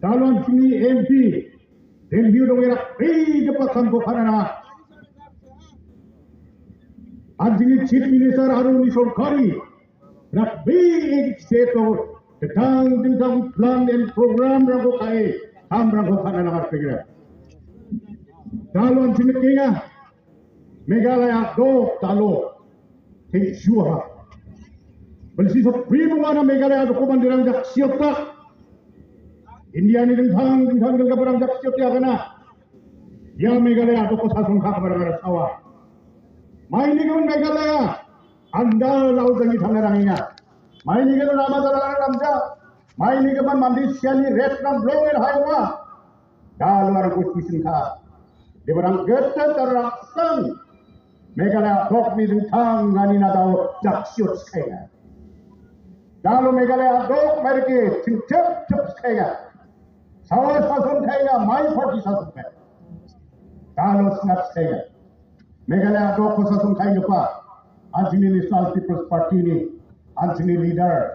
calon sini MP Delhi dong era depan sampo khana anjini chief minister Arun Sorkari rak big state of tentang plan dan program rago kai ham rago khana na pergi calon sini kena Meghalaya do talo ting shuha belsi so primo mana Meghalaya do komandiran jak siapa India ni dengthang dengan barang jak siapa kana ya Meghalaya do ko sasun khak barang sawa mai ni kan Meghalaya anda lau jangi thangarangnya mai ni kan nama dalang namja mai ni kan mandi siani red nam blower haiwa dalwar ko kusin kha de barang getta taraksang Meghalaya dok ni dengthang ngani na dau jak siot skaya dalu Meghalaya dok merke cep skaya sawa sasun khaya mai photi sasun khaya dalu snap skaya Meghalaya dok ko sasun khaya pa anjini National People's Party ni anjini leader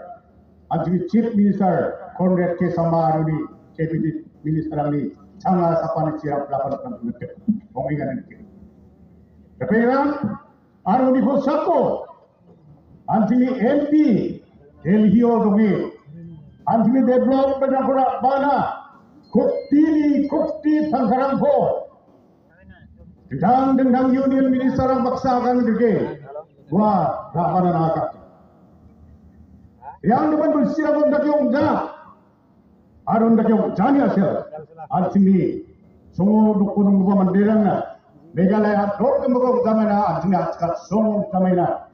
anjini chief minister Conrad K Sambaruni deputy minister ni changa sapani chirap lapan kan ongingan ni tapi kan Aruni ko sako anjini MP Delhi odongi anjini development akura bana kukti tangkarang ko dendang union minister ang baksakan dike wah dakana naka yang depan bersih abang dak yung ja arun dak yung jani asal anjini songo dukun buka mandirang na Meghalaya dok kembaga zamana anjini akat songo zamana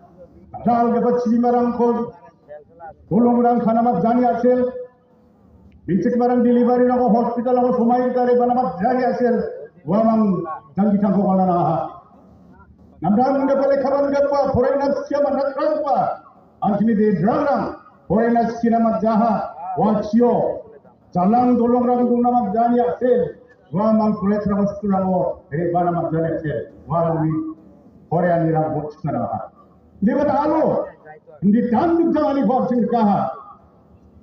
dal dapat silimarang ko tolong orang khanamat jani asal bicik barang delivery nako hospital nako sumai tare banamat jani asal wamang janji tangko kana na namdang nda pale khaban gappa foreigners siapa nakrangpa anjini de drang foreigners kinamat jaha wachio jalang dolong rang gunamat jani asal wamang kulet nako skulamo re banamat jani asal wamang korean irang botsna na debat alo Hindi tanduk jani vaksin kaha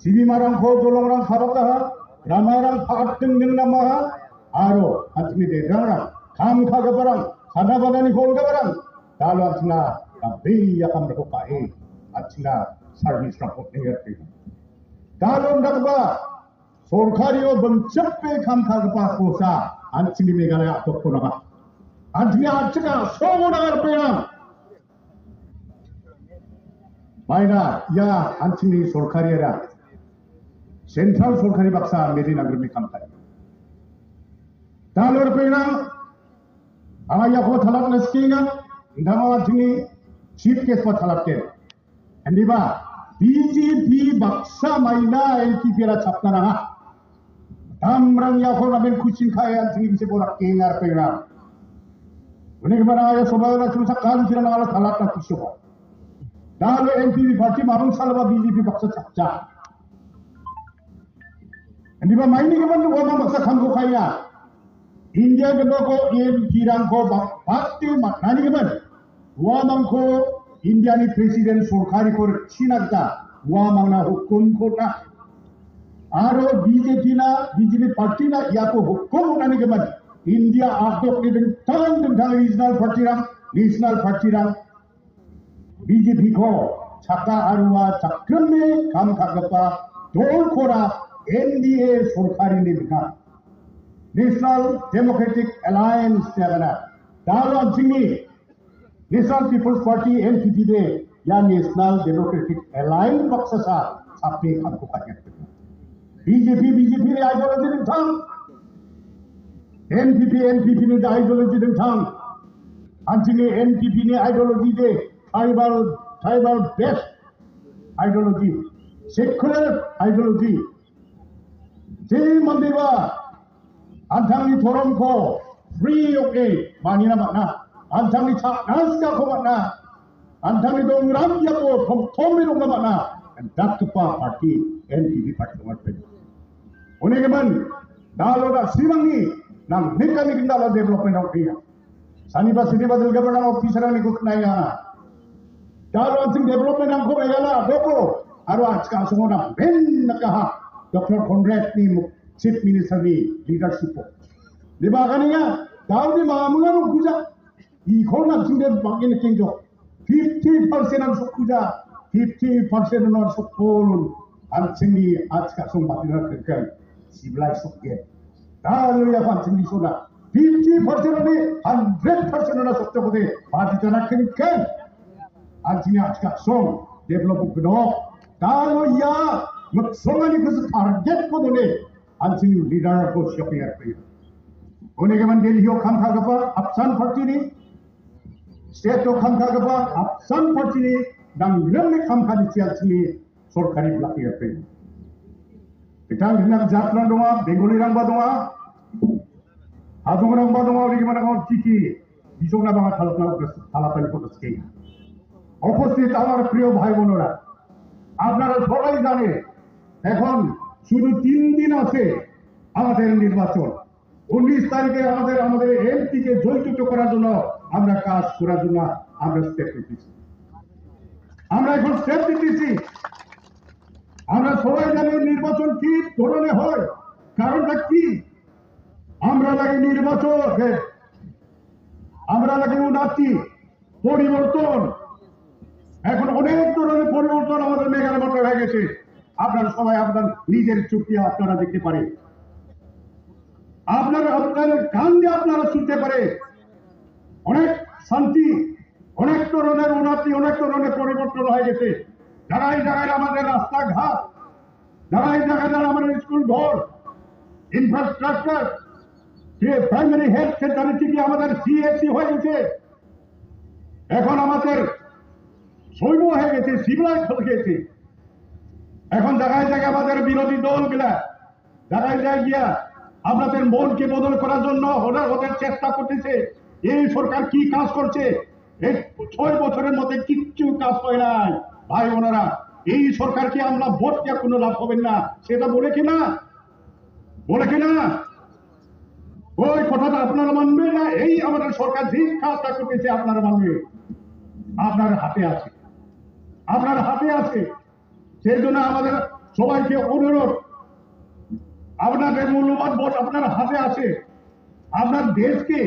cibi marang ko dolong rang khabaka ramarang phating ning namaha aro anjini de drang kham khaga barang khana badani khol ga barang dalu anjina tapi ya kam rako pae anjina service report ngerti dalu ndakba sorkari o banchappe kham khaga pa kosa anjini Meghalaya tokko na anjini achka somo nagar pena Maina ya anjini sorkari era central sorkari baksa medi nagar me kam thai dalor pena Amaya ko thalak naskinga indama anjini chief case pa thalak ke andiba BJP baksa maina NPP ra chapna na tamrang ya ko namen kucing kaya anjini bise borak kengar pena unik mana ya sobara chusa kan sira na thalak na kisho dalu NPP party marung salwa BJP baksa chapcha andiba maini ke bandu wama baksa khamko kaya India ke doko MP rang ko bakti maknani ke ban wamang ko India ni president sorkari ko chinagta wamang na hukum ko na aro BJP party na ya ko hukum nani ke ban India after tang regional party rang BJP ko chaka arwa chakram me kam khagapa dol kora NDA sorkari ni bika National Democratic Alliance negara dalu anjini National People's Party NPP de ya National Democratic Alliance baksa sa sapi kamko kaya BJP ni ideology din thang NPP ni ideology din thang anjini NPP ni ideology de tribal based ideology secular ideology jai mandiba antangni forum ko free okay manina makna antangni cha naska ko makna antangni dongram ya ko thomi ronga makna and dakpa party NPP party mat unege man daloda simangi nang nikani kindala development of dia saniba city badal government officer ni ko knaya dalu anjing development ang ko megala doko aro achka sumona ben nakaha Dr. Conrad ni Chief Minister ni leadership po. Di ba kanina? Daw ni mga mula nung kuja. Ikaw na sindet bagay na kinjo. 50% ang sukkuja. 50% ang sukkul. Ang sini आज का सोम बातिना करके civilised हो गए दालो या पांचन दी सोना 50% ने 100% ना सकते होते भारतीय जना करके आज sini आज का सोम डेवलप करो दालो या मक्सोंगानी कुछ टारगेट को दोने आज sini लीडर को शॉपिंग करते होने के मन दिल्ली हो खान खा गपा अपसान फर्ची नी स्टेट हो खान खा गपा अपसान फर्ची नी दांगलम में खान खा दी आज sini सरकारि लाखिया पे बिथां दिनाक जात्रा दङ बेंगलि रांबा दङ हादुं रांबा दङ ओरै माने गाव टिटि बिजोंना बाङा थालापानि পদস্কে উপস্থিত আমার প্রিয় ভাই বোনেরা আপনারা সবাই জানেন এখন শুধু 3 দিন আছে আমাদের নির্বাচন 19 তারিখে আমাদের এমপি কে জয়যুক্ত করার জন্য আমরা কাজ করার জন্য আমরা স্টেপ নিতেছি আমরা এখন স্টেপ নিতেছি আমরা সবাই জানি নির্বাচন কি ধরনের হয় কারণটা কি আমরা লাগে নির্বাচন আমরা লাগে উন্নতি পরিবর্তন এখন অনেক ধরনের পরিবর্তন আমাদের মেঘালয় মধ্যে হয়ে গেছে আপনারা সবাই আপনার নিজের চোখে আপনারা দেখতে পারেন আপনার কান দিয়ে আপনারা শুনতে পারে অনেক শান্তি অনেক ধরনের উন্নতি অনেক ধরনের পরিবর্তন হয়ে গেছে জায়গায় জায়গায় আমাদের রাস্তাঘাট জায়গায় জায়গায় আমাদের স্কুল ঘর ইনফ্রাস্ট্রাকচার প্রাইমারি হেলথ সেন্টার থেকে আমাদের সিএসসি হয়ে গেছে এখন আমাদের সৈন্য হয়ে গেছে সিভিলাইজ হয়ে গেছে এখন জায়গায় জায়গায় আমাদের বিরোধী দলগুলা জায়গায় জায়গায় গিয়া আপনাদের মনকে বদল করার জন্য ওদের চেষ্টা করতেছে এই সরকার কি কাজ করছে এই 6 বছরের মধ্যে কিচ্ছু কাজ হয় নাই ভাই বোনেরা এই সরকারকে আমরা ভোট দিয়ে কোনো লাভ হবে না সেটা বলে কিনা ওই কথাটা আপনারা মানবে না এই আমাদের সরকার যে কাজটা করতেছে আপনারা মানবে আপনার হাতে আছে সেই জন্য আমাদের সবাইকে অনুরোধ আপনাদের মূল্যবান ভোট আপনার হাতে আছে আপনার দেশকে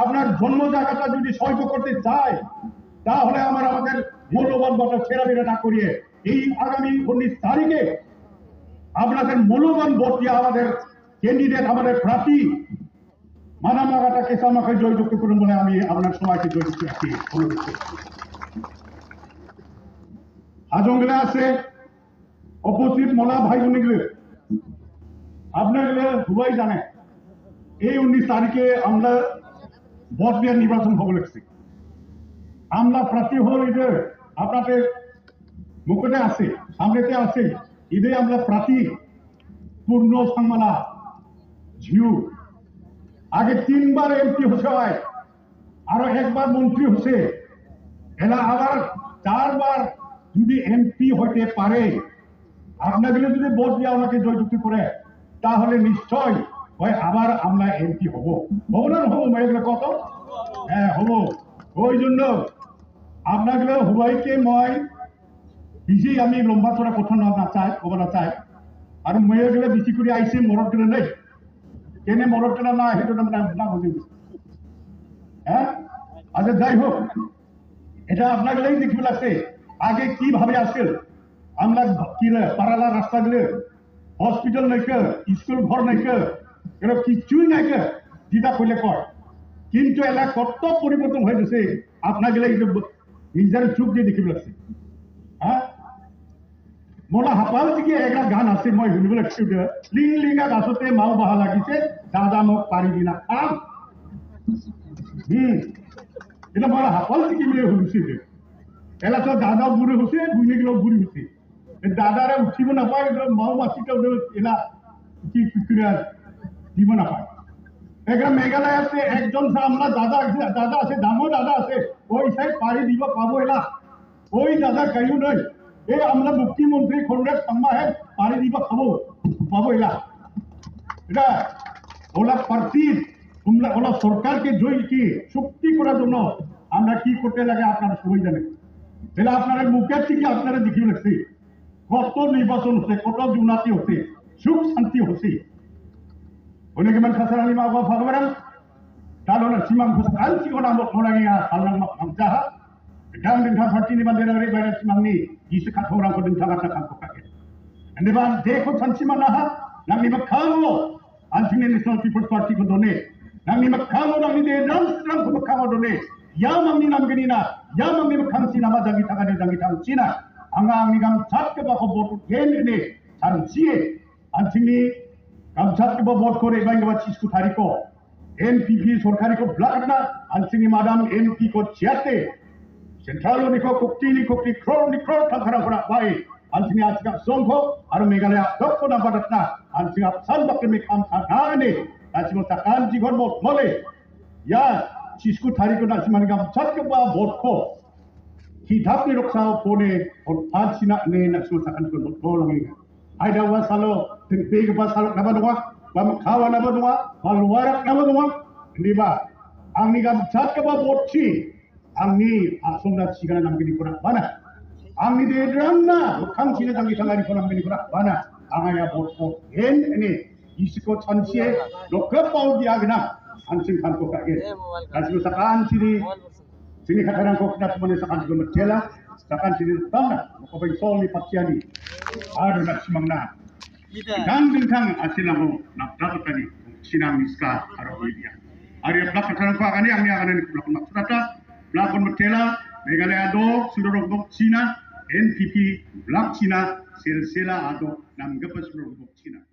আপনার জন্ম জায়গাটা যদি সহযোগ করতে চায় তাহলে আমাদের মূল্যবান ভোট ছেড়াবেড়া না করিয়ে এই আগামী 19 তারিখে আপনাদের মূল্যবান ভোট দিয়ে আমাদের ক্যান্ডিডেট আমাদের প্রার্থী মানামাগাটা কেসামাকে জয়যুক্ত করুন বলে আমি আপনার সবাইকে জয়যুক্ত রাখি অনুরোধ করছি হাজংগুলো আছে উপস্থিত মোলা ভাই বোনগুলো আপনারা সবাই জানেন এই 19 তারিখে আমরা ভোট দিয়ে নির্বাচন হব লাগছে আমরা প্রার্থী হল এটা আপনাদের মুখে আছে সামনেতে আছে ঈদে আমরা প্রার্থী পূর্ণ সাংমালা ঝিউ আগে 3 বার এমপি হচ্ছে হয় আরো একবার মন্ত্রী হচ্ছে এরা আবার 4 বার যদি এমপি হতে পারে আপনাদের যদি ভোট দিয়ে আমাকে জয়যুক্ত করে তাহলে নিশ্চয় হয় আবার আমরা এমপি হব না হবো মেয়েগুলো কত হ্যাঁ হবো ওই জন্য আপনাগুলো সবাইকে মই বেশি আমি লম্বা চড়া কথা না চাই আর মেয়েগুলো বেশি করে আইসে মরদ কেনে নেই কেনে মরদ কেনা না সেটা না বুঝে হ্যাঁ আচ্ছা যাই হোক এটা আপনাগুলোই দেখবে লাগছে আগে কিভাবে আসছিল আমরা কি পারালা রাস্তাগুলো হসপিটাল নাইকে স্কুল ঘর নাইকে এরা কিছুই নাইকে যেটা করলে কর কিন্তু এলা কত পরিবর্তন হয়ে গেছে আপনাগুলো নিজের চোখ দিয়ে দেখিব লাগছে হ্যাঁ মোলা হাপাল থেকে একটা গান আছে মই শুনিব লাগছে লিং লিঙা গাছতে মাও বাহা লাগিছে দাদা মোক পাৰিবি না খাম এটা মোলা হাপাল থেকে মিলে শুনিছে এলা তো দাদা বুড়ি হচ্ছে বুড়িগুলো বুড়ি হচ্ছে দাদারে উঠিব নাপায় মাও মাছিটা এলা কি দিব নাপায় এখানে মেঘালয় আছে একজন আমরা দাদা আছে দামো দাদা আছে ওই সাইড পাড়ি দিব পাবো এলা ওই দাদা কাইও নয় এই আমরা মুখ্যমন্ত্রী কংগ্রেস সাম্মা হে পাড়ি দিব পাবো এলা এটা ওলা প্রার্থী ওলা সরকারকে জয়ী শক্তি করার জন্য আমরা কি করতে লাগে আপনারা সবাই জানেন তাহলে আপনারা মুখের থেকে আপনারা দেখিয়ে লাগছে কত নির্বাচন হচ্ছে কত উন্নতি হচ্ছে সুখ শান্তি হচ্ছে Unagiman sasaran lima gua pagabarang. Kalau na simang kusakan si orang mau orang yang salang mak jahat. Dang dengan parti ni bandera dari bayar simang ni. Isekat orang kau dengan sangat takkan kau kaget. Anda bang dekho san simang nah. Nang ni makamo. Anjing ni National People's Party kau done. Nang ni makamo nang ni de strong kau makamo done. Ya mang ni nam gini na. Ya mang ni makam si nama jangi tang Cina. Anga ang ni gam chat ke bako botu gen ni. San siye. Anjing ni gam chat ke bako botu kore bayang gawat cisku tariko. NPP सरकारी को block करना अंतिम madame NP को चियाते central निको कुक्ति क्रोर थखरा खरा by अंतिम आज का सोंग को और मेघालय दक्ष ना बदतना अंतिम आप सान बक्के में काम था ने अंतिम तकान जीवन बहुत मले या चिस्कू थारी को अंतिम निगम छत के बा वोट को हिदाप ने रक्षा पोने और पांच सिना ने नक्सल तकान को वोट बोलेंगे आइडा वा सालो तिंग बा सालो नबा दुआ Pamkawa na ba dua, paluwarak na ba dua, hindi ba? Ang ni gamsat ka ba botsi, ang ni asong na sigana ng ginikura bana. Ang ni dedram na, mukhang sina ng isang ari ko ng ginikura bana. Ang aya bot ini isiko chansiye, lokap pau diagna, ang singkan ko kagin. Kasi sakaan sini kataran ko kita semua sakaan ko magtela, sakaan sini tama, makabay sol ni patyani. Ado na simang na. Dan bintang asilamu nak dapat tadi sinam miska arohiya. Ari belak kataran ko agani ang niya ni belak maksudata belakon bertela Meghalaya do seluruh bok Cina NPP belak Cina sel-sela atau nam gapas seluruh bok Cina.